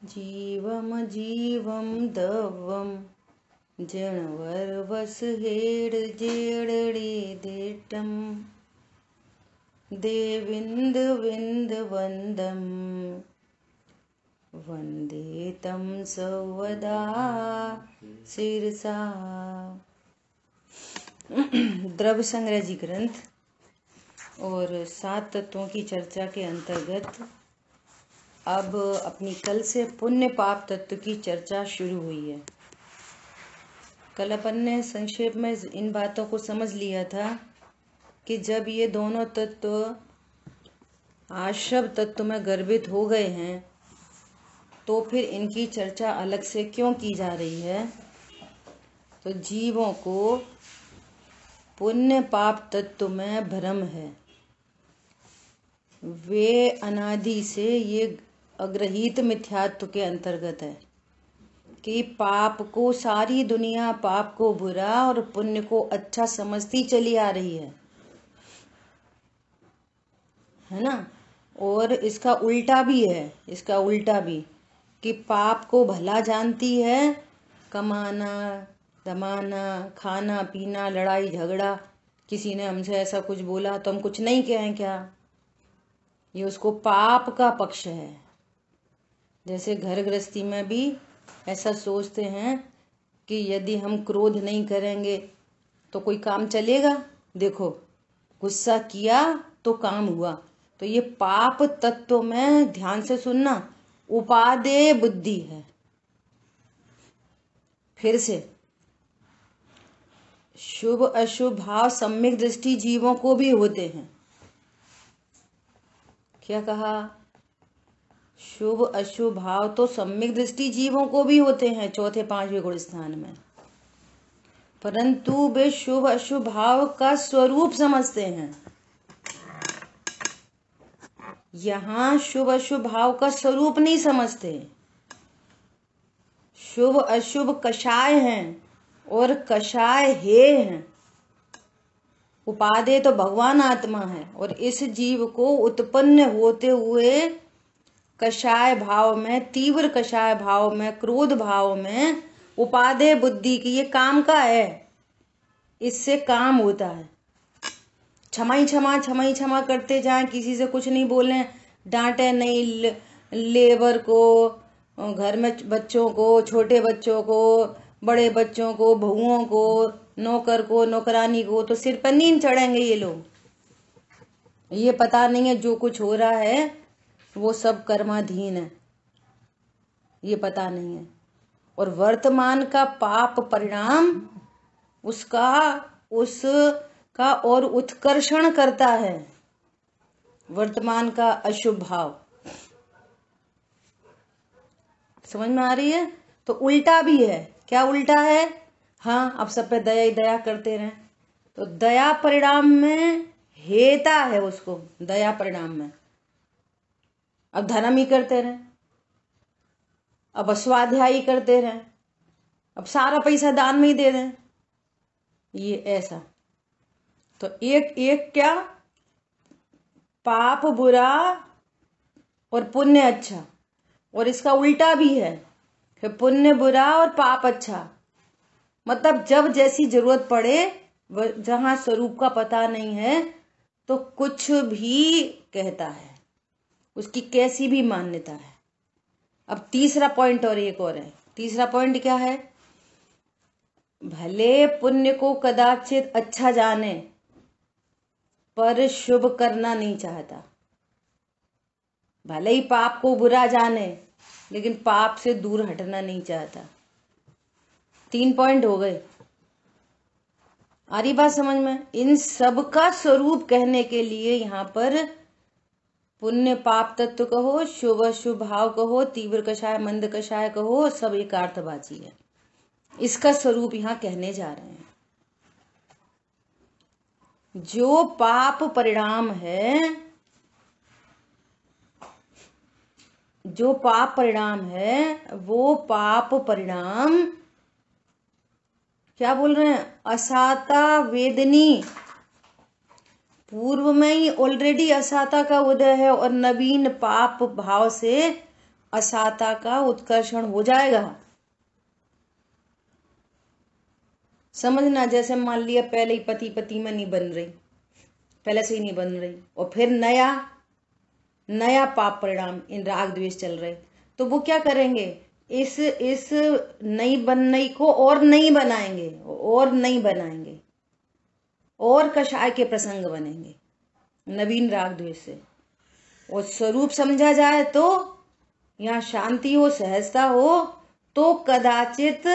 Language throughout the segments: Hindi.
जीवम जीवम दवम जणवर वस हेड जेडड़ी देटम देविंद विंद वंदम वंदे तम सवदा सिरसा। द्रव्य संग्रह जी ग्रंथ और 7 तत्वों की चर्चा के अंतर्गत अब अपनी कल से पुण्य पाप तत्व की चर्चा शुरू हुई है। कल अपन ने संक्षेप में इन बातों को समझ लिया था कि जब ये दोनों तत्व आश्रव तत्व में गर्भित हो गए हैं तो फिर इनकी चर्चा अलग से क्यों की जा रही है। तो जीवों को पुण्य पाप तत्व में भ्रम है। वे अनादि से ये अग्रहीत मिथ्यात्व के अंतर्गत है कि पाप को सारी दुनिया पाप को बुरा और पुण्य को अच्छा समझती चली आ रही है ना। और इसका उल्टा भी है, इसका उल्टा भी कि पाप को भला जानती है, कमाना दमाना खाना पीना लड़ाई झगड़ा, किसी ने हमसे ऐसा कुछ बोला तो हम कुछ नहीं कहें क्या, ये उसको पाप का पक्ष है। जैसे घर गृहस्थी में भी ऐसा सोचते हैं कि यदि हम क्रोध नहीं करेंगे तो कोई काम चलेगा। देखो गुस्सा किया तो काम हुआ। तो ये पाप तत्व में ध्यान से सुनना उपादेय बुद्धि है। फिर से शुभ अशुभ भाव सम्यक दृष्टि जीवों को भी होते हैं। क्या कहा? शुभ अशुभ भाव तो सम्यक दृष्टि जीवों को भी होते हैं चौथे 5वें गुण स्थान में, परंतु वे शुभ अशुभ भाव का स्वरूप समझते हैं। यहाँ शुभ अशुभ भाव का स्वरूप नहीं समझते। शुभ अशुभ कषाय हैं और कषाय हे हैं। उपादेय तो भगवान आत्मा है और इस जीव को उत्पन्न होते हुए कषाय भाव में, तीव्र कषाय भाव में, क्रोध भाव में उपादेय बुद्धि की ये काम का है। इससे काम होता है क्षमा क्षमा करते जाएं, किसी से कुछ नहीं बोलें, डांटे नहीं, लेबर को, घर में बच्चों को, छोटे बच्चों को, बड़े बच्चों को, बहुओं को, नौकर को, नौकरानी को, तो सिर पर नींद चढ़ेंगे ये लोग। ये पता नहीं है जो कुछ हो रहा है वो सब कर्माधीन है, ये पता नहीं है। और वर्तमान का पाप परिणाम उसका और उत्कर्षण करता है। वर्तमान का अशुभ भाव समझ में आ रही है? तो उल्टा भी है। क्या उल्टा है? हाँ, अब सब पे दया ही दया करते रहें तो दया परिणाम में हेता है उसको। दया परिणाम में अब धर्म ही करते रहें, अब स्वाध्याय ही करते रहें, अब सारा पैसा दान में ही दे दें, ये ऐसा। तो एक क्या पाप बुरा और पुण्य अच्छा, और इसका उल्टा भी है कि पुण्य बुरा और पाप अच्छा। मतलब जब जैसी जरूरत पड़े, जहां स्वरूप का पता नहीं है तो कुछ भी कहता है, उसकी कैसी भी मान्यता है। अब तीसरा पॉइंट और एक और है। तीसरा पॉइंट क्या है? भले पुण्य को कदाचित अच्छा जाने पर शुभ करना नहीं चाहता। भले ही पाप को बुरा जाने लेकिन पाप से दूर हटना नहीं चाहता। 3 पॉइंट हो गए। आ रही बात समझ में? इन सब का स्वरूप कहने के लिए यहाँ पर पुण्य पाप तत्व कहो, शुभ अशुभ भाव कहो, तीव्र कषाय मंद कषाय कहो, सब एकार्थवाची है। इसका स्वरूप यहाँ कहने जा रहे हैं। जो पाप परिणाम है, जो पाप परिणाम है वो पाप परिणाम क्या बोल रहे हैं? असाता वेदनी। पूर्व में ही ऑलरेडी असाता का उदय है और नवीन पाप भाव से असाता का उत्कर्षण हो जाएगा। समझना, जैसे मान लिया पहले ही पति पति में नहीं बन रही, पहले से ही नहीं बन रही, और फिर नया नया पाप परिणाम इन राग द्वेष चल रहे, तो वो क्या करेंगे, इस नई बनने को और नहीं बनाएंगे, और नहीं बनाएंगे, और कषाय के प्रसंग बनेंगे नवीन राग द्वेष से। और स्वरूप समझा जाए तो यहाँ शांति हो, सहजता हो, तो कदाचित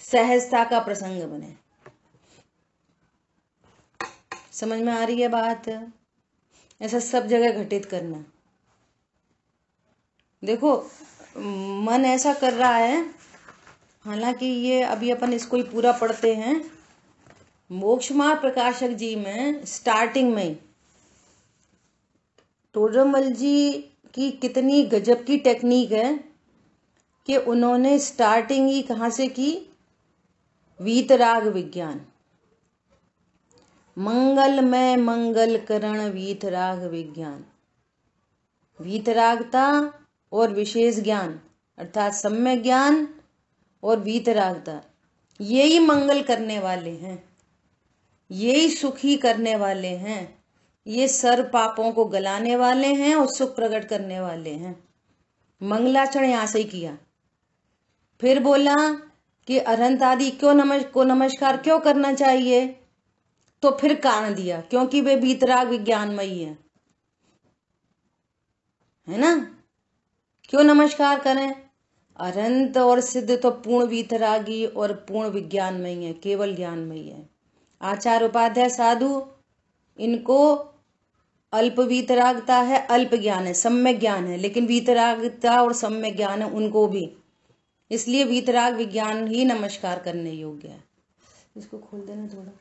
सहजता का प्रसंग बने। समझ में आ रही है बात? ऐसा सब जगह घटित करना। देखो मन ऐसा कर रहा है, हालांकि ये अभी अपन इसको ही पूरा पढ़ते हैं। मोक्ष मार्ग प्रकाशक जी में स्टार्टिंग में टोडरमल जी की कितनी गजब की टेक्निक है कि उन्होंने स्टार्टिंग ही कहाँ से की, वीतराग विज्ञान। मंगल में मंगल करण वीतराग विज्ञान। वीतरागता और विशेष ज्ञान अर्थात सम्यक ज्ञान और वीतरागता, यही मंगल करने वाले हैं, यही सुखी करने वाले हैं, ये सर्व पापों को गलाने वाले हैं और सुख प्रकट करने वाले हैं। मंगलाचरण यहां से ही किया। फिर बोला कि अरहंत आदि को नमस्कार क्यों करना चाहिए, तो फिर कारण दिया, क्योंकि वे वीतराग विज्ञानमयी है ना। क्यों नमस्कार करें, अरहंत और सिद्ध तो पूर्ण वीतरागी और पूर्ण विज्ञानमयी है, केवल ज्ञानमयी है। आचार्य उपाध्याय साधु, इनको अल्प वीतरागता है, अल्प ज्ञान है, सम्यक ज्ञान है, लेकिन वीतरागता और सम्यक ज्ञान है उनको भी, इसलिए वीतराग विज्ञान ही नमस्कार करने योग्य है। इसको खोल देना थोड़ा,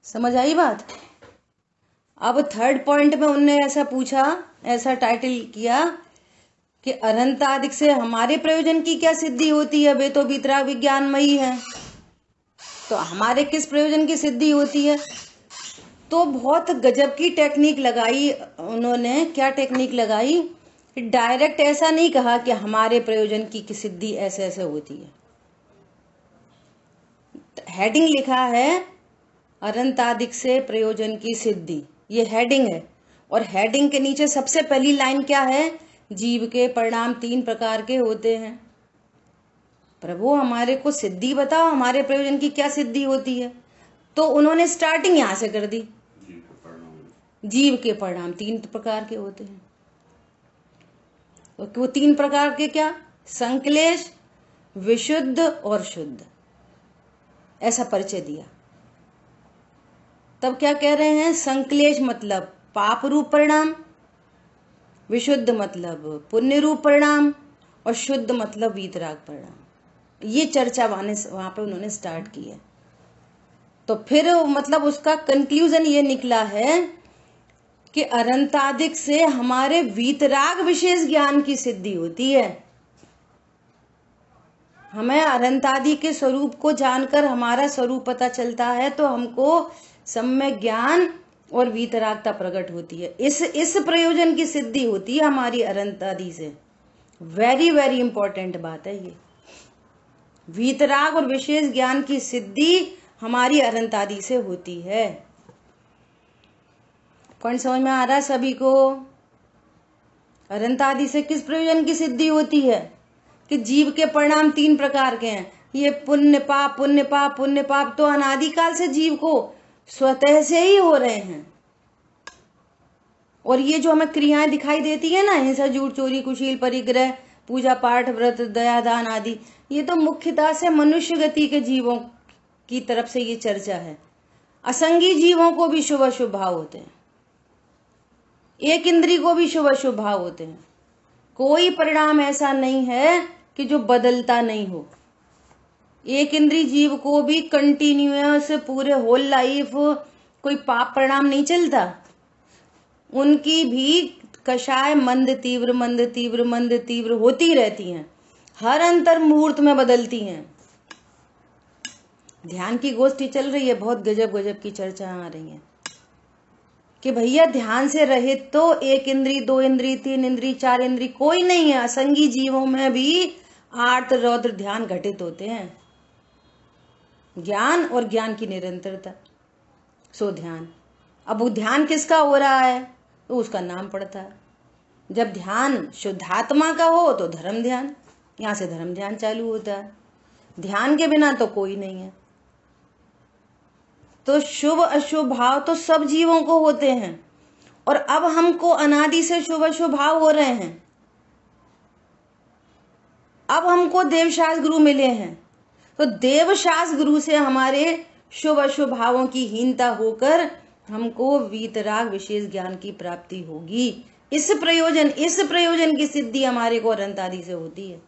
समझ आई बात? अब थर्ड पॉइंट में उनने ऐसा पूछा, ऐसा टाइटल किया कि अरहंतादिक से हमारे प्रयोजन की क्या सिद्धि होती है, वे तो वीतराग विज्ञानमयी है, तो हमारे किस प्रयोजन की सिद्धि होती है। तो बहुत गजब की टेक्निक लगाई उन्होंने। क्या टेक्निक लगाई, डायरेक्ट ऐसा नहीं कहा कि हमारे प्रयोजन की सिद्धि ऐसे ऐसे होती है। हेडिंग लिखा है अरहंतादिक से प्रयोजन की सिद्धि, ये हेडिंग है, और हेडिंग के नीचे सबसे पहली लाइन क्या है, जीव के परिणाम 3 प्रकार के होते हैं। प्रभु हमारे को सिद्धि बताओ, हमारे प्रयोजन की क्या सिद्धि होती है। तो उन्होंने स्टार्टिंग यहां से कर दी, जीव के परिणाम 3 प्रकार के होते हैं। वो 3 प्रकार के क्या, संक्लेश, विशुद्ध और शुद्ध, ऐसा परिचय दिया। तब क्या कह रहे हैं, संक्लेश मतलब पाप रूप परिणाम, विशुद्ध मतलब पुण्य रूप परिणाम, और शुद्ध मतलब वीतराग परिणाम। ये चर्चा वहां पे उन्होंने स्टार्ट की है। तो फिर मतलब उसका कंक्लूजन ये निकला है कि अरहंतादिक से हमारे वीतराग विशेष ज्ञान की सिद्धि होती है। हमें अरहंतादि के स्वरूप को जानकर हमारा स्वरूप पता चलता है, तो हमको सम्यक ज्ञान और वीतरागता प्रकट होती है। इस प्रयोजन की सिद्धि होती है हमारी अरहंतादि से। वेरी वेरी इंपॉर्टेंट बात है ये। वीतराग और विशेष ज्ञान की सिद्धि हमारी अरहंतादि से होती है। पॉइंट समझ में आ रहा है सभी को? अरहंतादि से किस प्रयोजन की सिद्धि होती है कि जीव के परिणाम 3 प्रकार के हैं। ये पुण्य पाप, पुण्य पाप, पुण्य पाप तो अनादिकाल से जीव को स्वतः से ही हो रहे हैं। और ये जो हमें क्रियाएं दिखाई देती है ना, हिंसा, झूठ, चोरी, कुशील, परिग्रह, पूजा पाठ, व्रत, दया, दान आदि, ये तो मुख्यतः से मनुष्य गति के जीवों की तरफ से ये चर्चा है। असंगी जीवों को भी शुभ अशुभ भाव होते हैं, एक इंद्री को भी शुभ अशुभ भाव होते हैं। कोई परिणाम ऐसा नहीं है कि जो बदलता नहीं हो। एक इंद्री जीव को भी कंटिन्यूअस पूरे होल लाइफ कोई पाप परिणाम नहीं चलता। उनकी भी कषाय मंद तीव्र, मंद तीव्र, मंद तीव्र होती रहती हैं, हर अंतर मुहूर्त में बदलती हैं। ध्यान की गोष्ठी चल रही है, बहुत गजब गजब की चर्चा आ रही है। कि भैया ध्यान से रहित तो एक इंद्री, दो इंद्री, तीन इंद्री, चार इंद्री कोई नहीं है। असंगी जीवों में भी आर्त रौद्र ध्यान घटित होते हैं। ज्ञान और ज्ञान की निरंतरता, सो ध्यान। अब वो ध्यान किसका हो रहा है तो उसका नाम पड़ता है। जब ध्यान शुद्धात्मा का हो तो धर्म ध्यान, यहां से धर्म ध्यान चालू होता है। ध्यान के बिना तो कोई नहीं है। तो शुभ अशुभ भाव तो सब जीवों को होते हैं, और अब हमको अनादि से शुभ अशुभ भाव हो रहे हैं। अब हमको देवशास्त्र गुरु मिले हैं, तो देवशास्त्र गुरु से हमारे शुभ अशुभ भावों की हीनता होकर हमको वीतराग विशेष ज्ञान की प्राप्ति होगी। इस प्रयोजन की सिद्धि हमारे को अनंत आदि से होती है।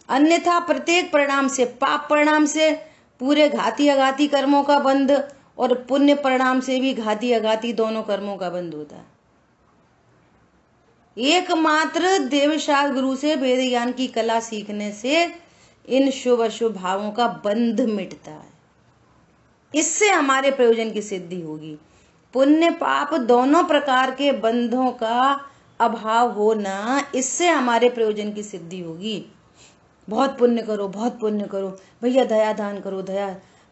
अन्यथा प्रत्येक परिणाम से, पाप परिणाम से पूरे घाती अघाती कर्मों का बंध, और पुण्य परिणाम से भी घाती अघाती दोनों कर्मों का बंध होता है। एकमात्र देवशास्त्र गुरु से वेद ज्ञान की कला सीखने से इन शुभ अशुभ भावों का बंध मिटता है। इससे हमारे प्रयोजन की सिद्धि होगी। पुण्य पाप दोनों प्रकार के बंधों का अभाव होना, इससे हमारे प्रयोजन की सिद्धि होगी। बहुत पुण्य करो, बहुत पुण्य करो भैया, दया दान करो, दया।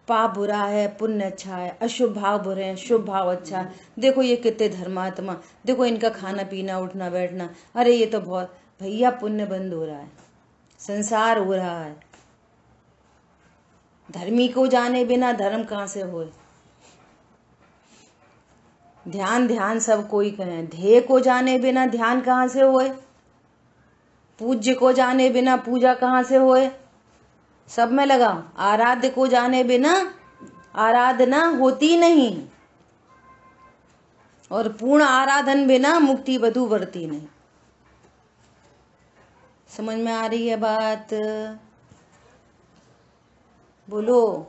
पाप बुरा है, पुण्य अच्छा है, अशुभ भाव बुरे हैं, शुभ भाव अच्छा है। देखो ये कितने धर्मात्मा, देखो इनका खाना पीना उठना बैठना, अरे ये तो बहुत, भैया पुण्य बंद हो रहा है, संसार हो रहा है। धर्मी को जाने बिना धर्म कहां से होए। ध्यान ध्यान सब कोई कहे, ध्येय को जाने बिना ध्यान कहां से होए। पूज्य को जाने बिना पूजा कहां से होए। सब में लगाओ, आराध्य को जाने बिना आराधना होती नहीं, और पूर्ण आराधन बिना मुक्ति बधु बढ़ती नहीं। समझ में आ रही है बात? बोलो,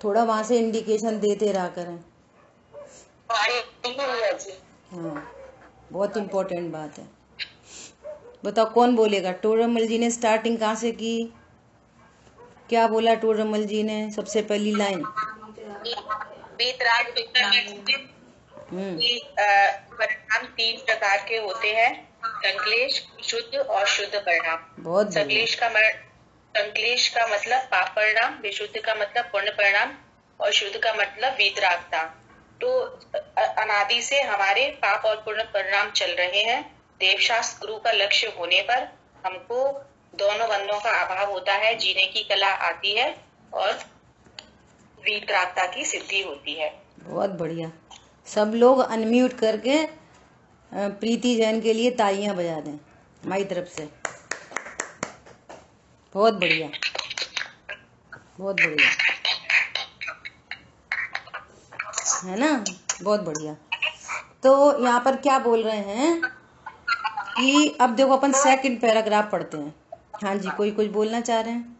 थोड़ा वहां से इंडिकेशन देते रहा करें। हाँ, बहुत इम्पोर्टेंट बात है। बताओ कौन बोलेगा? टोडरमल जी ने स्टार्टिंग कहाँ से की? क्या बोला टोडरमल जी ने सबसे पहली लाइन? वीतराग परिणाम 3 प्रकार के होते हैं, संक्लेश, शुद्ध और शुद्ध परिणाम। बहुत संक्लेश का मतलब पाप परिणाम, विशुद्ध का मतलब पुण्य परिणाम, और शुद्ध का मतलब वीतरागता। तो अनादि से हमारे पाप और पुण्य परिणाम चल रहे हैं। देवशास्त्र गुरु का लक्ष्य होने पर हमको दोनों बंधों का अभाव होता है, जीने की कला आती है और वीतरागता की सिद्धि होती है। बहुत बढ़िया। सब लोग अनम्यूट करके प्रीति जैन के लिए तालियां बजा दें हमारी तरफ से। बहुत बढ़िया, बहुत बढ़िया, है ना? बहुत बढ़िया। तो यहाँ पर क्या बोल रहे हैं कि अब देखो अपन सेकंड पैराग्राफ पढ़ते हैं। हाँ जी, कोई कुछ बोलना चाह रहे हैं?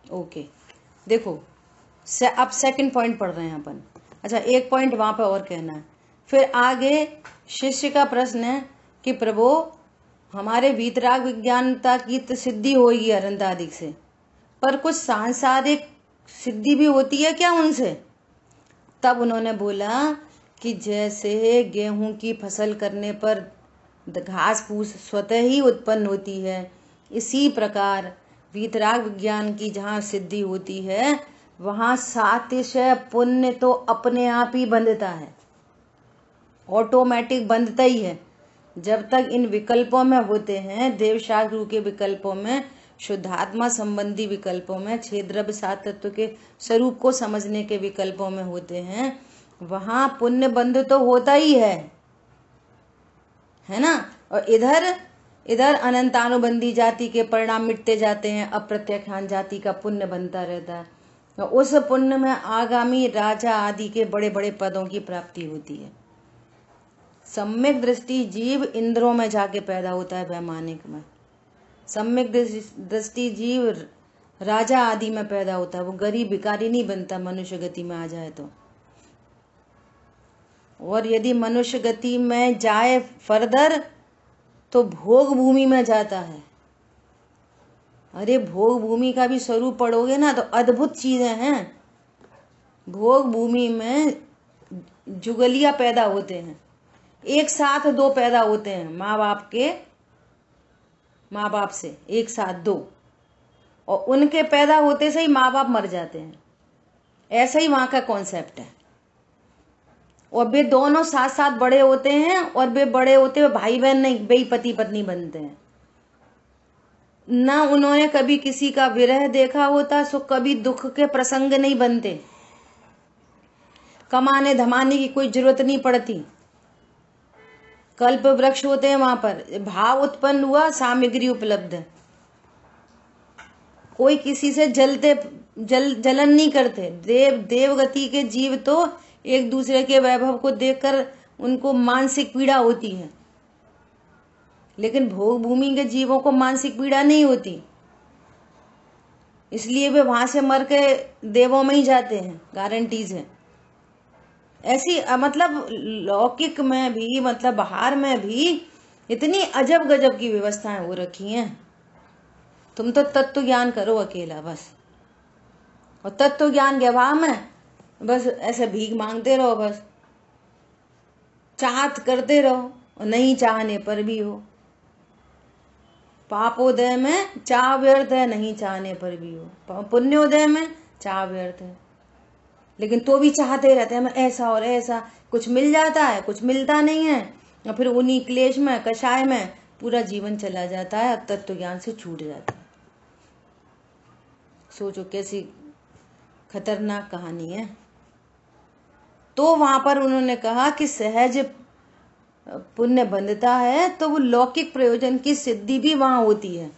ओके, देखो अब सेकंड पॉइंट पढ़ रहे हैं अपन। अच्छा, एक पॉइंट वहां पे और कहना है। फिर आगे शिष्य का प्रश्न है कि प्रभु हमारे वीतराग विज्ञानता की तो सिद्धि होगी अरंतादिक से, पर कुछ सांसारिक सिद्धि भी होती है क्या उनसे? तब उन्होंने बोला कि जैसे गेहूं की फसल करने पर घास फूस स्वतः ही उत्पन्न होती है, इसी प्रकार वीतराग विज्ञान की जहाँ सिद्धि होती है वहां सातिशय पुण्य तो अपने आप ही बंधता है, ऑटोमेटिक बंधता ही है। जब तक इन विकल्पों में होते हैं, देवशास्त्र गुरु के विकल्पों में, शुद्धात्मा संबंधी विकल्पों में, क्षेद्रव्य सात तत्व के स्वरूप को समझने के विकल्पों में होते हैं, वहां पुण्य बंध तो होता ही है ना? और इधर अनंतानुबंधी जाति के परिणाम मिटते जाते हैं, अप्रत्यक्षान जाति का पुण्य बनता रहता है। तो उस पुण्य में आगामी राजा आदि के बड़े बड़े पदों की प्राप्ति होती है। सम्यक दृष्टि जीव इंद्रों में जाके पैदा होता है, वैमानिक में। सम्यक दृष्टि जीव राजा आदि में पैदा होता है, वो गरीब भिखारी नहीं बनता मनुष्य गति में आ जाए तो। और यदि मनुष्य गति में जाए फर्दर तो भोग भूमि में जाता है। अरे भोग भूमि का भी स्वरूप पढ़ोगे ना तो अद्भुत चीजें हैं। भोग भूमि में जुगलिया पैदा होते हैं, एक साथ दो पैदा होते हैं, माँ बाप से एक साथ दो, और उनके पैदा होते से ही माँ बाप मर जाते हैं। ऐसा ही वहां का कॉन्सेप्ट है। और वे दोनों साथ साथ बड़े होते हैं, और वे बड़े होते हुए भाई बहन नहीं, वे पति पत्नी बनते हैं। ना उन्होंने कभी किसी का विरह देखा होता, सो कभी दुख के प्रसंग नहीं बनते। कमाने धमाने की कोई जरूरत नहीं पड़ती। कल्प वृक्ष होते हैं वहां पर, भाव उत्पन्न हुआ, सामग्री उपलब्ध है। कोई किसी से जलन नहीं करते। देवगति के जीव तो एक दूसरे के वैभव को देखकर उनको मानसिक पीड़ा होती है, लेकिन भोग भूमि के जीवों को मानसिक पीड़ा नहीं होती, इसलिए वे वहां से मर के देवों में ही जाते हैं, गारंटीज है। ऐसी मतलब लौकिक में भी, मतलब बाहर में भी इतनी अजब गजब की व्यवस्थाएं हो रखी हैं। तुम तो तत्व ज्ञान करो अकेला बस, और तत्व ज्ञान के अभाव में बस ऐसे भीख मांगते रहो, बस चाहत करते रहो, और नहीं चाहने पर भी हो। पापोदय में चाह व्यर्थ है, नहीं चाहने पर भी हो। पुण्योदय में चाह व्यर्थ है, लेकिन तो भी चाहते रहते हैं मैं ऐसा और ऐसा। कुछ मिल जाता है, कुछ मिलता नहीं है, और फिर उन्हीं क्लेश में, कषाय में पूरा जीवन चला जाता है, अब तत्व ज्ञान से छूट जाता है। सोचो कैसी खतरनाक कहानी है। तो वहां पर उन्होंने कहा कि सहज पुण्य बंधता है, तो वो लौकिक प्रयोजन की सिद्धि भी वहां होती है।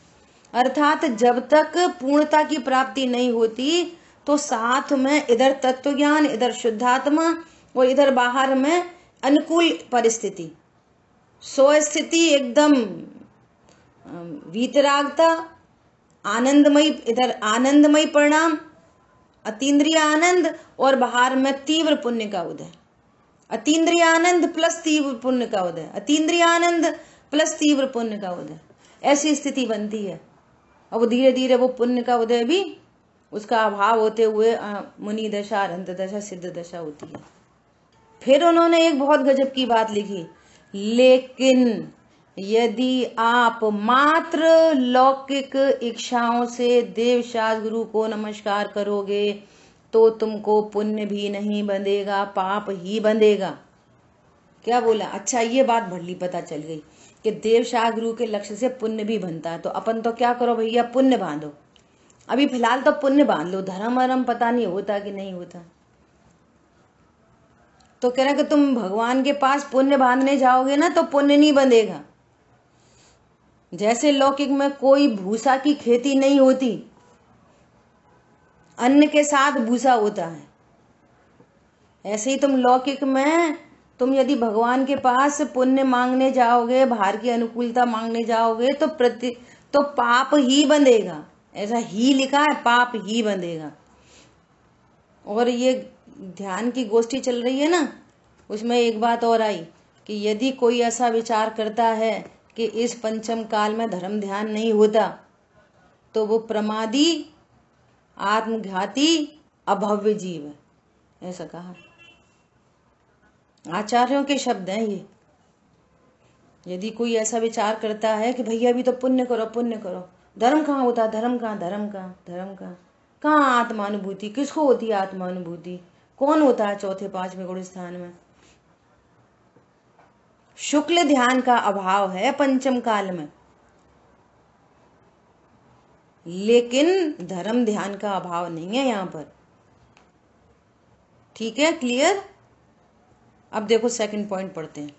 अर्थात जब तक पूर्णता की प्राप्ति नहीं होती, तो साथ में इधर तत्व ज्ञान, इधर शुद्धात्मा, और इधर बाहर में अनुकूल परिस्थिति, स्वस्थिति, एकदम वीतरागता, आनंदमयी, इधर आनंदमयी परिणाम, अतीन्द्रिय आनंद, और बाहर में तीव्र पुण्य का उदय। अतीन्द्रिय आनंद प्लस तीव्र पुण्य का उदय, अतीन्द्रिय आनंद प्लस तीव्र पुण्य का उदय, ऐसी स्थिति बनती है। अब धीरे धीरे वो पुण्य का उदय भी, उसका अभाव होते हुए मुनि दशा, अनंत दशा, सिद्ध दशा होती है। फिर उन्होंने एक बहुत गजब की बात लिखी, लेकिन यदि आप मात्र लौकिक इच्छाओं से देवशास्त्र गुरु को नमस्कार करोगे, तो तुमको पुण्य भी नहीं बंधेगा, पाप ही बंधेगा। क्या बोला? अच्छा, ये बात भली पता चल गई कि देवशास्त्र गुरु के लक्ष्य से पुण्य भी बनता है। तो अपन तो क्या करो भैया, पुण्य बांधो। अभी फिलहाल तो पुण्य बांध लो, धर्म वरम पता नहीं होता कि नहीं होता। तो कह रहे कि तुम भगवान के पास पुण्य बांधने जाओगे ना, तो पुण्य नहीं बंधेगा। जैसे लौकिक में कोई भूसा की खेती नहीं होती, अन्न के साथ भूसा होता है, ऐसे ही तुम लौकिक में, तुम यदि भगवान के पास पुण्य मांगने जाओगे, बाहर की अनुकूलता मांगने जाओगे, तो पाप ही बंधेगा। ऐसा ही लिखा है, पाप ही बंधेगा। और ये ध्यान की गोष्ठी चल रही है ना, उसमें एक बात और आई कि यदि कोई ऐसा विचार करता है कि इस पंचम काल में धर्म ध्यान नहीं होता, तो वो प्रमादी, आत्मघाती, अभव्य जीव है, ऐसा कहा। आचार्यों के शब्द हैं ये। यदि कोई ऐसा विचार करता है कि भैया अभी तो पुण्य करो, पुण्य करो, धर्म कहाँ होता है, धर्म कहाँ, धर्म कहाँ, धर्म कहाँ, कहाँ आत्मानुभूति, किसको होती है आत्मानुभूति, कौन होता है चौथे पांचवें गुण स्थान में। शुक्ल ध्यान का अभाव है पंचम काल में, लेकिन धर्म ध्यान का अभाव नहीं है यहां पर। ठीक है, क्लियर? अब देखो सेकंड पॉइंट पढ़ते हैं।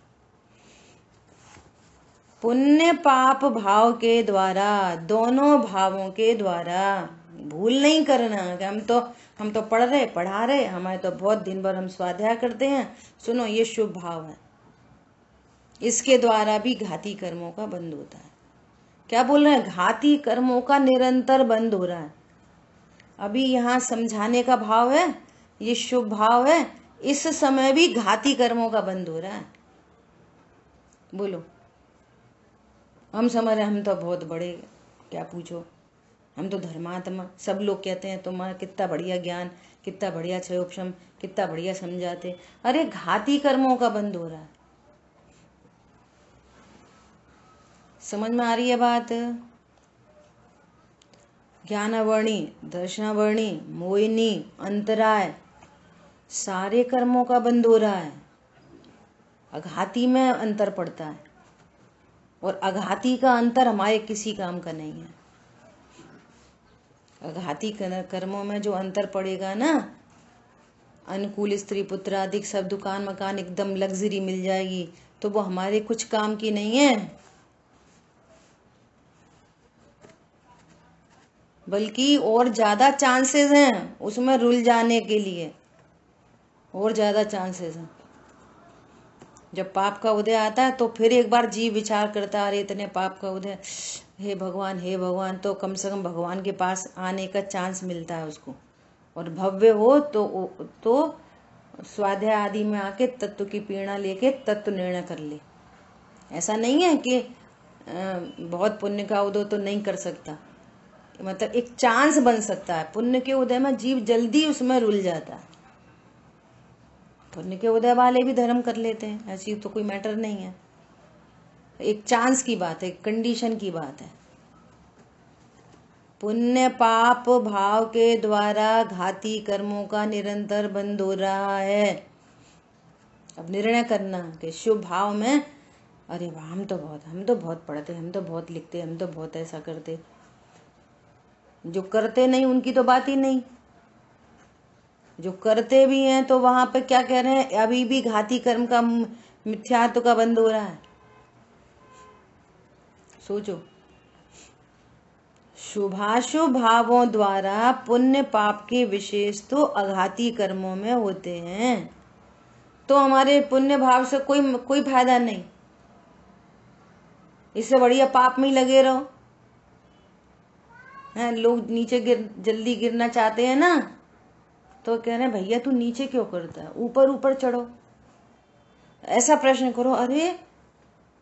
पुण्य पाप भाव के द्वारा, दोनों भावों के द्वारा, भूल नहीं करना कि हम तो पढ़ा रहे, हमारे तो बहुत दिन भर हम स्वाध्याय करते हैं। सुनो, ये शुभ भाव है, इसके द्वारा भी घाती कर्मों का बंद होता है। क्या बोल रहे हैं? घाती कर्मों का निरंतर बंद हो रहा है। अभी यहाँ समझाने का भाव है, ये शुभ भाव है, इस समय भी घाती कर्मों का बंद हो रहा है। बोलो, हम समझ रहे हम तो बहुत बड़े, क्या पूछो, हम तो धर्मात्मा, सब लोग कहते हैं तुम्हारा कितना बढ़िया ज्ञान, कितना बढ़िया क्षयोपशम, कितना बढ़िया समझाते। अरे घाती कर्मों का बंद हो रहा है। समझ में आ रही है बात? ज्ञानावर्णी, दर्शनावर्णी, मोहिनी, अंतराय, सारे कर्मों का बंद हो रहा है। अघाती में अंतर पड़ता है, और अघाती का अंतर हमारे किसी काम का नहीं है। अघाती कर्मों में जो अंतर पड़ेगा ना, अनुकूल स्त्री पुत्र आदि सब दुकान मकान एकदम लग्जरी मिल जाएगी, तो वो हमारे कुछ काम की नहीं है, बल्कि और ज्यादा चांसेस हैं उसमें रुल जाने के लिए, और ज्यादा चांसेस हैं। जब पाप का उदय आता है तो फिर एक बार जीव विचार करता है, अरे इतने पाप का उदय, हे भगवान, तो कम से कम भगवान के पास आने का चांस मिलता है उसको। और भव्य हो तो स्वाध्याय आदि में आके तत्व की प्रेरणा लेके तत्व निर्णय कर ले। ऐसा नहीं है कि बहुत पुण्य का उदय तो नहीं कर सकता, मतलब एक चांस बन सकता है। पुण्य के उदय में जीव जल्दी उसमें रुल जाता है। पुण्य के उदय वाले भी धर्म कर लेते हैं, ऐसी तो कोई मैटर नहीं है। एक चांस की बात है, एक कंडीशन की बात है। पुण्य पाप भाव के द्वारा घाती कर्मों का निरंतर बंद हो रहा है। अब निर्णय करना कि शुभ भाव में, अरे वाह हम तो बहुत पढ़ते, हम तो बहुत लिखते, हम तो बहुत ऐसा करते। जो करते नहीं उनकी तो बात ही नहीं, जो करते भी हैं तो वहां पे क्या कह रहे हैं, अभी भी घाती कर्म का मिथ्यात्व का बंद हो रहा है। सोचो, शुभाशुभ भावों द्वारा पुण्य पाप के विशेष तो अघाती कर्मों में होते हैं, तो हमारे पुण्य भाव से कोई फायदा नहीं। इससे बढ़िया पाप में ही लगे रहो। हैं लोग नीचे जल्दी गिरना चाहते हैं ना, तो कह रहे हैं भैया तू नीचे क्यों करता है, ऊपर ऊपर चढ़ो। ऐसा प्रश्न करो, अरे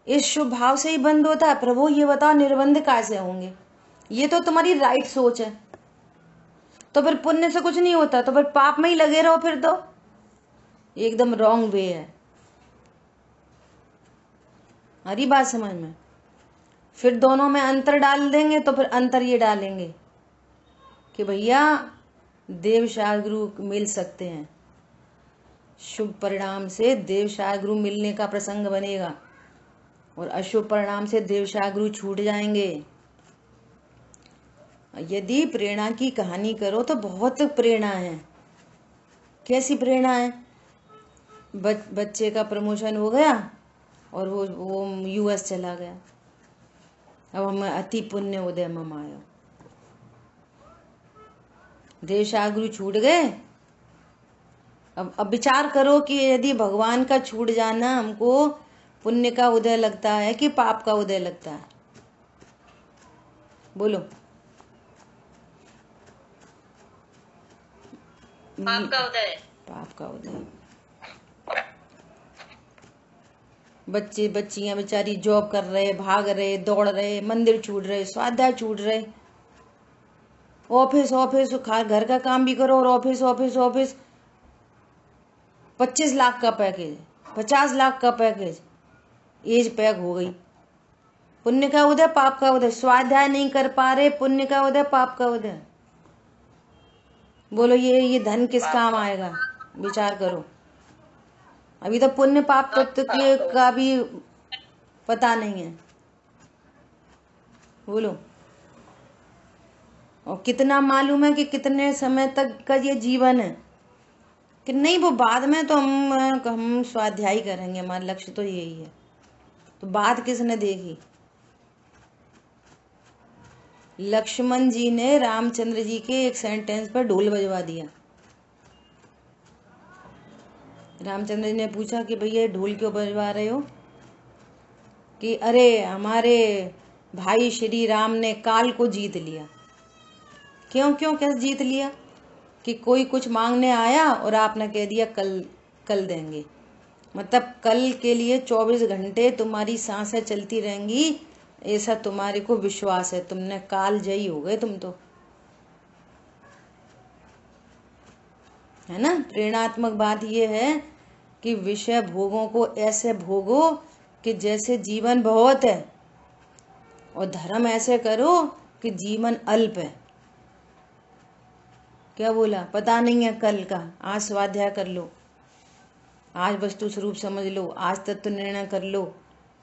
इस शुभ भाव से ही बंद होता है प्रभु, ये बताओ निर्बंध कैसे होंगे। ये तो तुम्हारी राइट सोच है। तो फिर पुण्य से कुछ नहीं होता, तो फिर पाप में ही लगे रहो, फिर तो एकदम रॉन्ग वे है। हरी बात समझ में? फिर दोनों में अंतर डाल देंगे, तो फिर अंतर ये डालेंगे कि भैया देव शाहगुरु मिल सकते हैं, शुभ परिणाम से देव शाहगुरु मिलने का प्रसंग बनेगा, और अशुभ परिणाम से देव शाहगुरु छूट जाएंगे। यदि प्रेरणा की कहानी करो तो बहुत प्रेरणा है। कैसी प्रेरणा है? बच्चे का प्रमोशन हो गया और वो यूएस चला गया, अब हम अति पुण्य उदय में आयो, देव शाहगुरु छूट गए। अब विचार करो कि यदि भगवान का छूट जाना हमको पुण्य का उदय लगता है कि पाप का उदय लगता है? बोलो। पाप का उदय। पाप का उदय। बच्चे बच्चियां बेचारी जॉब कर रहे, भाग रहे, दौड़ रहे, मंदिर छूट रहे, स्वाध्याय छूट रहे, ऑफिस घर का काम भी करो और ऑफिस 25 लाख का पैकेज, 50 लाख का पैकेज, एज पैक हो गई। पुण्य का उदय पाप का उदय, स्वाध्याय नहीं कर पा रहे, पुण्य का उदय पाप का उदय। बोलो ये धन किस काम आएगा? विचार करो। अभी तो पुण्य पाप तत्व का भी पता नहीं है। बोलो। और कितना मालूम है कि कितने समय तक का ये जीवन है कि नहीं, वो बाद में तो हम स्वाध्याय करेंगे, हमारा लक्ष्य तो यही है। तो बात किसने देखी? लक्ष्मण जी ने रामचंद्र जी के एक सेंटेंस पर ढोल बजवा दिया। रामचंद्र जी ने पूछा कि भैया ढोल क्यों बजवा रहे हो? कि अरे हमारे भाई श्री राम ने काल को जीत लिया। क्यों कैसे जीत लिया? कि कोई कुछ मांगने आया और आपने कह दिया कल देंगे, मतलब कल के लिए 24 घंटे तुम्हारी सांसें चलती रहेंगी, ऐसा तुम्हारे को विश्वास है, तुमने काल जयी हो गए तुम तो। है ना। प्रेरणात्मक बात यह है कि विषय भोगों को ऐसे भोगो कि जैसे जीवन बहुत है, और धर्म ऐसे करो कि जीवन अल्प है। क्या बोला? पता नहीं है कल का, आज स्वाध्याय कर लो, आज वस्तु स्वरूप समझ लो, आज तत्व निर्णय कर लो,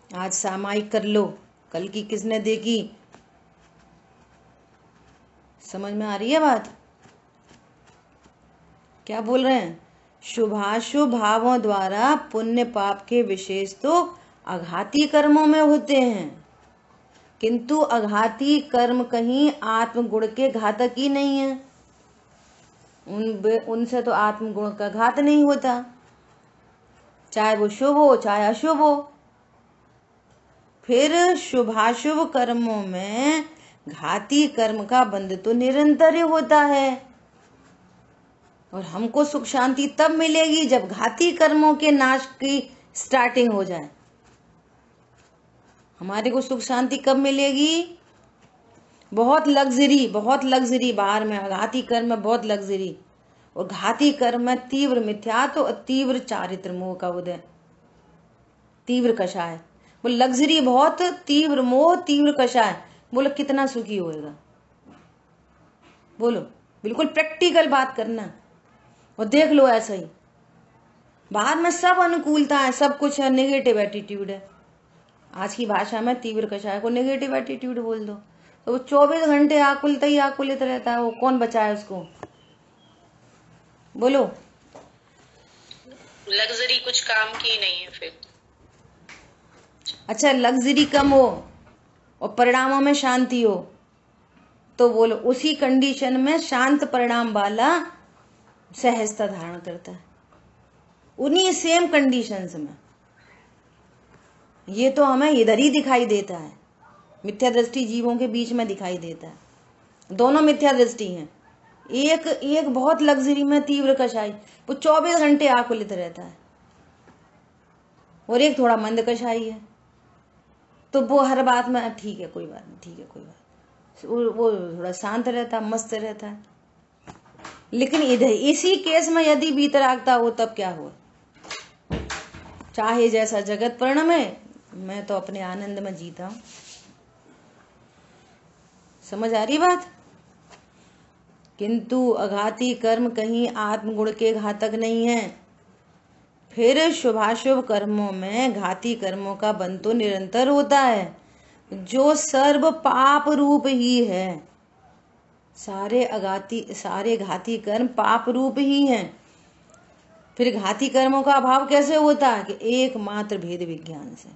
आज सामायिक कर लो, कल की किसने देखी। समझ में आ रही है बात? क्या बोल रहे हैं? शुभाशुभ भावों द्वारा पुण्य पाप के विशेष तो आघाती कर्मों में होते हैं, किंतु आघाती कर्म कहीं आत्मगुण के घातक ही नहीं है। उनसे तो आत्मगुण का घात नहीं होता, चाहे वो शुभ हो चाहे अशुभ हो। फिर शुभाशुभ कर्मों में घाती कर्म का बंध तो निरंतर होता है, और हमको सुख शांति तब मिलेगी जब घाती कर्मों के नाश की स्टार्टिंग हो जाए। हमारे को सुख शांति कब मिलेगी? बहुत लग्जरी बाहर में, घाती कर्म में बहुत लग्जरी, और घाती कर्म में तीव्र मिथ्या तो तीव्र चारित्र मोह का उदय, तीव्र कषाय। वो लग्जरी बहुत, तीव्र मोह, तीव्र कषाय। बोलो कितना सुखी होएगा? बोलो, बिल्कुल प्रैक्टिकल बात करना, और देख लो ऐसा ही बाहर में सब अनुकूलता है, सब कुछ है, नेगेटिव एटीट्यूड है। आज की भाषा में तीव्र कषाय को नेगेटिव एटीट्यूड बोल दो, तो वो 24 घंटे आकुलता ही आकुलित रहता है। वो कौन बचाए उसको? बोलो। लग्जरी कुछ काम की नहीं है फिर। अच्छा, लग्जरी कम हो और परिणामों में शांति हो, तो बोलो उसी कंडीशन में शांत परिणाम वाला सहजता धारण करता है, उन्हीं सेम कंडीशंस में। ये तो हमें इधर ही दिखाई देता है, मिथ्या दृष्टि जीवों के बीच में दिखाई देता है। दोनों मिथ्या दृष्टि हैं। एक बहुत लग्जरी में तीव्र कषाई, वो 24 घंटे आकुलित रहता है, और एक थोड़ा मंद कषाई है, तो वो हर बात में ठीक है कोई बात नहीं, ठीक है कोई बात, वो थोड़ा शांत रहता है, मस्त रहता है। लेकिन इधर इसी केस में यदि वीतरागता हो तब क्या हो? चाहे जैसा जगत परिणम है, मैं तो अपने आनंद में जीता हूं। समझ आ रही बात? किंतु अघाती कर्म कहीं आत्मगुण के घातक नहीं है। फिर शुभाशुभ कर्मों में घाती कर्मों का बंध तो निरंतर होता है, जो सर्व पाप रूप ही है। सारे घाती कर्म पाप रूप ही हैं। फिर घाती कर्मों का अभाव कैसे होता है? कि एकमात्र भेद विज्ञान से।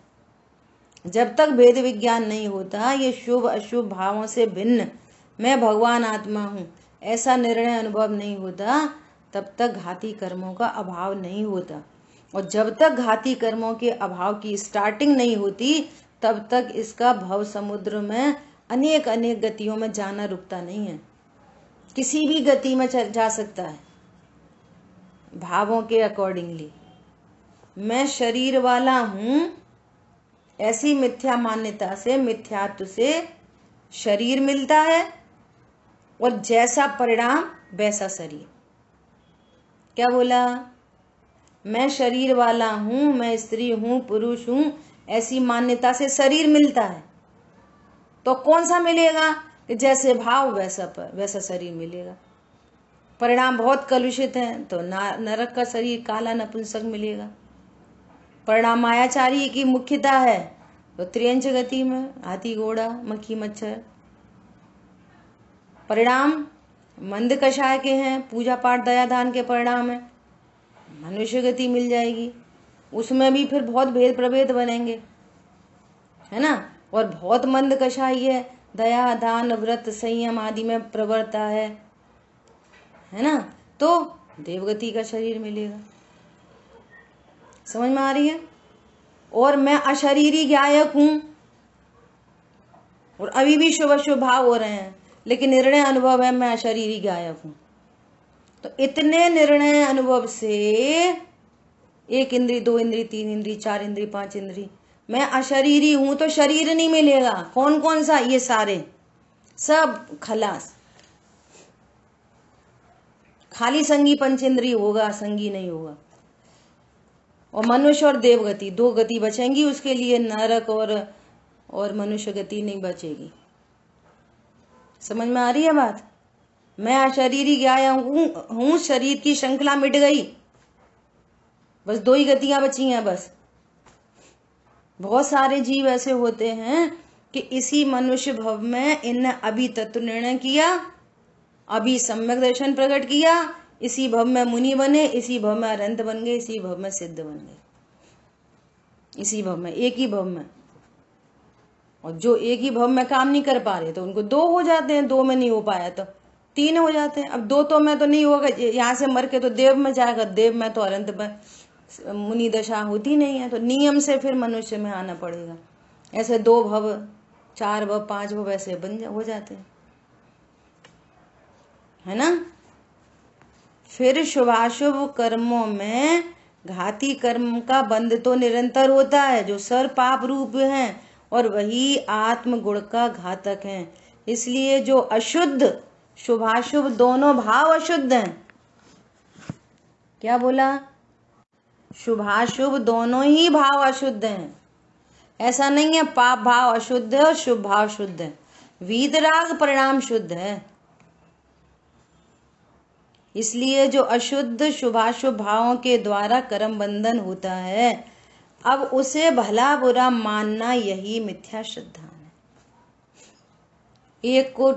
जब तक भेद विज्ञान नहीं होता, ये शुभ अशुभ भावों से भिन्न मैं भगवान आत्मा हूं, ऐसा निर्णय अनुभव नहीं होता, तब तक घाती कर्मों का अभाव नहीं होता। और जब तक घाती कर्मों के अभाव की स्टार्टिंग नहीं होती, तब तक इसका भव समुद्र में अनेक अनेक गतियों में जाना रुकता नहीं है। किसी भी गति में जा सकता है भावों के अकॉर्डिंगली। मैं शरीर वाला हूं, ऐसी मिथ्या मान्यता से, मिथ्यात्व से शरीर मिलता है, और जैसा परिणाम वैसा शरीर। क्या बोला? मैं शरीर वाला हूं, मैं स्त्री हूं, पुरुष हूं, ऐसी मान्यता से शरीर मिलता है। तो कौन सा मिलेगा? कि जैसे भाव वैसा शरीर मिलेगा। परिणाम बहुत कलुषित है तो नरक का शरीर, काला नपुंसक मिलेगा। परिणाम मायाचारी की मुख्यता है तो त्रियंच गति में हाथी घोड़ा मक्खी मच्छर। परिणाम मंद कषाय के हैं, पूजा पाठ दया दान के परिणाम है, मनुष्य गति मिल जाएगी। उसमें भी फिर बहुत भेद प्रभेद बनेंगे, है ना। और बहुत मंद कषाय है, दया दान व्रत संयम आदि में प्रवृत्ता है ना, तो देवगति का शरीर मिलेगा। समझ में आ रही है? और मैं अशरीरी गायक हूं, और अभी भी शुभ शुभ भाव हो रहे हैं, लेकिन निर्णय अनुभव है मैं अशरीरी गायक हूं। तो इतने निर्णय अनुभव से, एक इंद्री, दो इंद्री, तीन इंद्री, चार इंद्री, पांच इंद्री, मैं अशरीरी हूं तो शरीर नहीं मिलेगा। कौन कौन सा? ये सारे सब खलास खाली संगी पंचेंद्रिय होगा, संगी नहीं होगा। और मनुष्य और देवगति, दो गति बचेंगी उसके लिए, नरक और मनुष्य गति नहीं बचेगी। समझ में आ रही है बात? मैं अशरीरी गया हूं, शरीर की श्रृंखला मिट गई, बस दो ही गतियां बची हैं बस। बहुत सारे जीव ऐसे होते हैं कि इसी मनुष्य भव में इनने अभी तत्व निर्णय किया, अभी सम्यक दर्शन प्रकट किया, इसी भव में मुनि बने, इसी भव में अरंत बन गए, इसी भव में सिद्ध बन गए, इसी भव में, एक ही भव में। और जो एक ही भव में काम नहीं कर पा रहे तो उनको दो हो जाते हैं, दो में नहीं हो पाया तो तीन हो जाते हैं। अब दो तो में तो नहीं होगा, यहाँ से मर के तो देव में जाएगा, देव में तो अरंत में मुनि दशा होती नहीं है, तो नियम से फिर मनुष्य में आना पड़ेगा। ऐसे दो भव, चार भव, पांच भव ऐसे हो जाते हैं, है ना। फिर शुभाशुभ कर्मों में घाती कर्म का बंध तो निरंतर होता है, जो सर पाप रूप है, और वही आत्म गुण का घातक है। इसलिए जो अशुद्ध, शुभाशुभ दोनों भाव अशुद्ध हैं। क्या बोला? शुभाशुभ दोनों ही भाव अशुद्ध हैं। ऐसा नहीं है पाप भाव अशुद्ध है और शुभ भाव शुद्ध है। वीतराग परिणाम शुद्ध है। इसलिए जो अशुद्ध शुभाशुभ भावों के द्वारा कर्म बंधन होता है, अब उसे भला बुरा मानना यही मिथ्या श्रद्धा है। एक को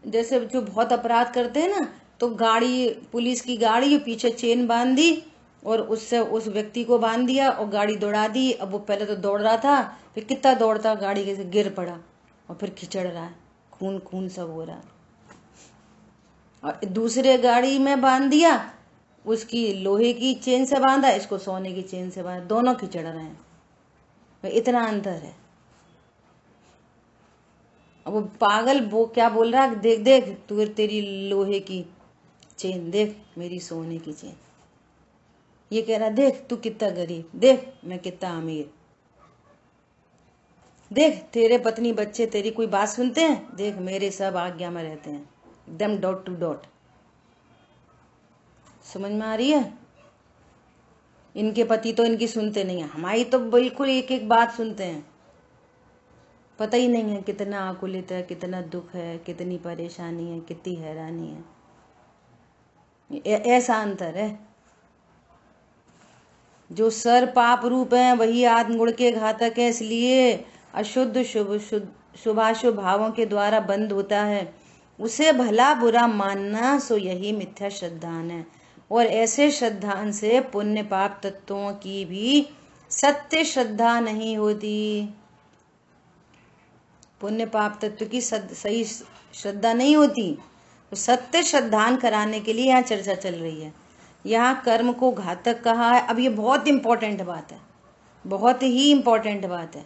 जैसे जो बहुत अपराध करते हैं ना, तो गाड़ी, पुलिस की गाड़ी, पीछे चेन बांध दी और उससे उस व्यक्ति को बांध दिया और गाड़ी दौड़ा दी। अब वो पहले तो दौड़ रहा था, फिर कितना दौड़ता, गाड़ी कैसे गिर पड़ा और फिर खिंचड़ रहा है, खून खून सब हो रहा है। और दूसरे गाड़ी में बांध दिया, उसकी लोहे की चेन से बांधा, इसको सोने की चेन से बांधा, दोनों खिंचड़ रहे हैं। इतना अंतर है। अब वो पागल वो क्या बोल रहा है, देख देख तू, तेरी लोहे की चेन देख, मेरी सोने की चेन। ये कह रहा देख तू कितना गरीब, देख मैं कितना अमीर, देख तेरे पत्नी बच्चे तेरी कोई बात सुनते हैं, देख मेरे सब आज्ञा में रहते हैं, एकदम डॉट टू डॉट। समझ में आ रही है? इनके पति तो इनकी सुनते नहीं है, हमारी तो बिल्कुल एक एक बात सुनते हैं। पता ही नहीं है कितना आकुलित है, कितना दुख है, कितनी परेशानी है, कितनी हैरानी है। ऐसा अंतर है। जो सर पाप रूप है वही आत्मगुण के घातक है। इसलिए अशुद्ध शुभाशुभ भावों के द्वारा बंद होता है, उसे भला बुरा मानना सो यही मिथ्या श्रद्धान है। और ऐसे श्रद्धान से पुण्य पाप तत्वों की भी सत्य श्रद्धा नहीं होती। पुण्य पाप तत्व की सही श्रद्धा नहीं होती। तो सत्य श्रद्धान कराने के लिए यहाँ चर्चा चल रही है। यहाँ कर्म को घातक कहा है। अब ये बहुत इंपॉर्टेंट बात है, बहुत ही इंपॉर्टेंट बात है,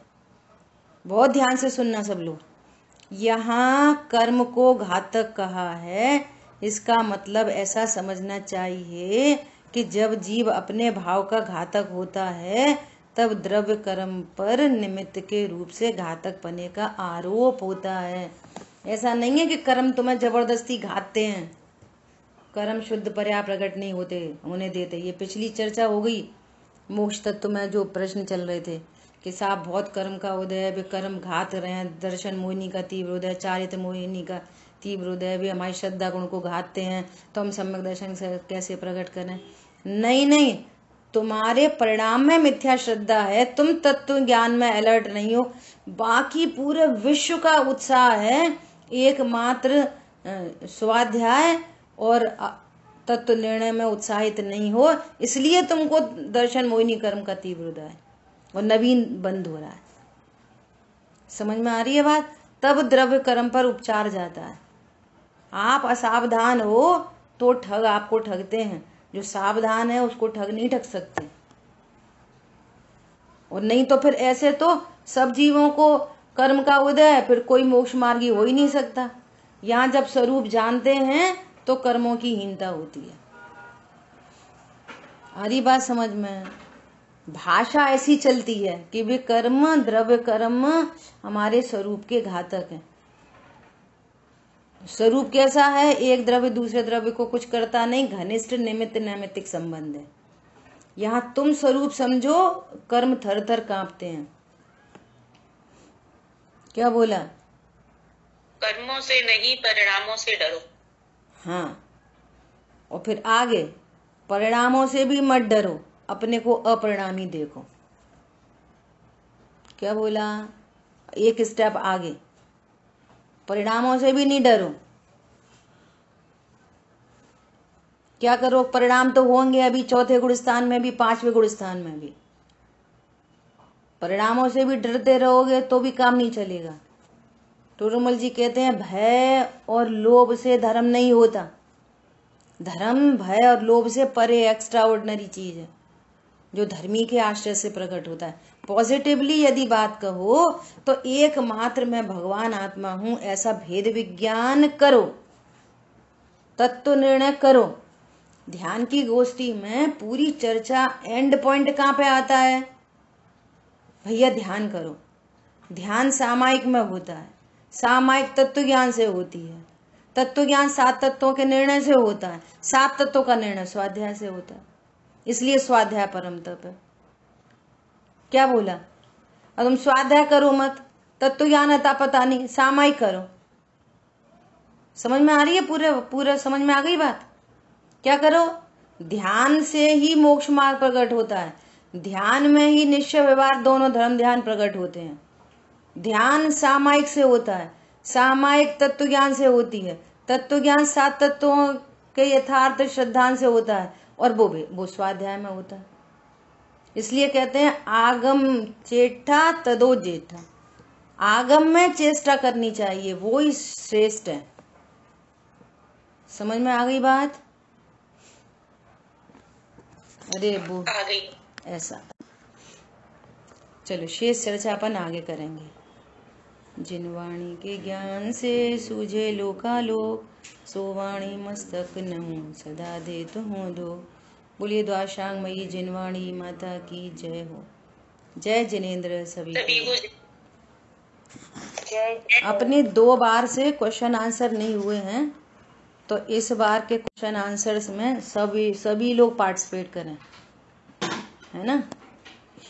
बहुत ध्यान से सुनना सब लोग। यहाँ कर्म को घातक कहा है, इसका मतलब ऐसा समझना चाहिए कि जब जीव अपने भाव का घातक होता है, तब द्रव्य कर्म पर निमित्त के रूप से घातक पने का आरोप होता है। ऐसा नहीं है कि कर्म तुम्हें जबरदस्ती घातते हैं, कर्म शुद्ध पर्या प्रकट नहीं होने देते। ये पिछली चर्चा हो गई। मोक्ष तत्व में जो प्रश्न चल रहे थे कि साहब बहुत कर्म का उदय है, वे कर्म घात रहे हैं, दर्शन मोहिनी का तीव्र उदय, चारित्र मोहिनी का तीव्र उदय, वे हमारी श्रद्धा गुण को घातते हैं, तो हम सम्यक दर्शन से कैसे प्रकट करें? नहीं नहीं, तुम्हारे परिणाम में मिथ्या श्रद्धा है, तुम तत्व ज्ञान में अलर्ट नहीं हो। बाकी पूरे विश्व का उत्साह है, एकमात्र स्वाध्याय और तत्व निर्णय में उत्साहित नहीं हो, इसलिए तुमको दर्शन मोहिनी कर्म का तीव्र उदय और नवीन बंद हो रहा है। समझ में आ रही है बात? तब द्रव्य कर्म पर उपचार जाता है। आप असावधान हो तो ठग आपको ठगते हैं, जो सावधान है उसको ठग नहीं ठग सकते। और नहीं तो फिर ऐसे तो सब जीवों को कर्म का उदय है, फिर कोई मोक्ष मार्गी हो ही नहीं सकता। यहाँ जब स्वरूप जानते हैं तो कर्मों की हीनता होती है। हरी बात समझ में? भाषा ऐसी चलती है कि वे कर्म, द्रव्य कर्म हमारे स्वरूप के घातक हैं। स्वरूप कैसा है? एक द्रव्य दूसरे द्रव्य को कुछ करता नहीं, घनिष्ठ निमित्त नैमित्तिक संबंध है। यहाँ तुम स्वरूप समझो, कर्म थर थर कांपते हैं। क्या बोला? कर्मों से नहीं, परिणामों से डरो। हाँ, और फिर आगे, परिणामों से भी मत डरो, अपने को अपरिणामी देखो। क्या बोला? एक स्टेप आगे, परिणामों से भी नहीं डरो। क्या करो? परिणाम तो होंगे अभी, चौथे गुण स्थान में भी, पांचवें गुण स्थान में भी। परिणामों से भी डरते रहोगे तो भी काम नहीं चलेगा। टोडरमल जी कहते हैं भय और लोभ से धर्म नहीं होता। धर्म भय और लोभ से परे एक्स्ट्रा ऑर्डिनरी चीज है, जो धर्मी के आश्रय से प्रकट होता है। पॉजिटिवली यदि बात कहो तो एकमात्र मैं भगवान आत्मा हूं, ऐसा भेद विज्ञान करो, तत्व निर्णय करो। ध्यान की गोष्ठी में पूरी चर्चा एंड पॉइंट कहाँ पे आता है? भैया ध्यान करो। ध्यान सामायिक में होता है, सामायिक तत्व ज्ञान से होती है, तत्व ज्ञान 7 तत्वों के निर्णय से होता है, 7 तत्वों का निर्णय स्वाध्याय से होता है, इसलिए स्वाध्याय परम तप है। क्या बोला? अब तुम स्वाध्याय करो मत, तत्व ज्ञान अता पता नहीं, सामायिक करो। समझ में आ रही है? पूरा समझ में आ गई बात? क्या करो? ध्यान से ही मोक्ष मार्ग प्रकट होता है, ध्यान में ही निश्चय व्यवहार दोनों धर्म ध्यान प्रकट होते हैं। ध्यान सामायिक से होता है, सामायिक तत्व ज्ञान से होती है, तत्व ज्ञान 7 तत्वों के यथार्थ श्रद्धान से होता है, और वो स्वाध्याय में होता है। इसलिए कहते हैं आगम चेष्टा तदो जेठा। आगम में चेष्टा करनी चाहिए, वो ही श्रेष्ठ है। समझ में आ गई बात? अरे वो आ गई। ऐसा, चलो शेष चर्चा अपन आगे करेंगे। जिनवाणी के ज्ञान से सूझे लोकालोक, सोवाणी मस्तक नमो सदा दे तो हो दो। बोलिए द्वाशांग मई जिनवाणी माता की जय हो। जय जिनेन्द्र सभी को। अपने 2 बार से क्वेश्चन आंसर नहीं हुए हैं, तो इस बार के क्वेश्चन आंसर्स में सभी लोग पार्टिसिपेट करें, है ना।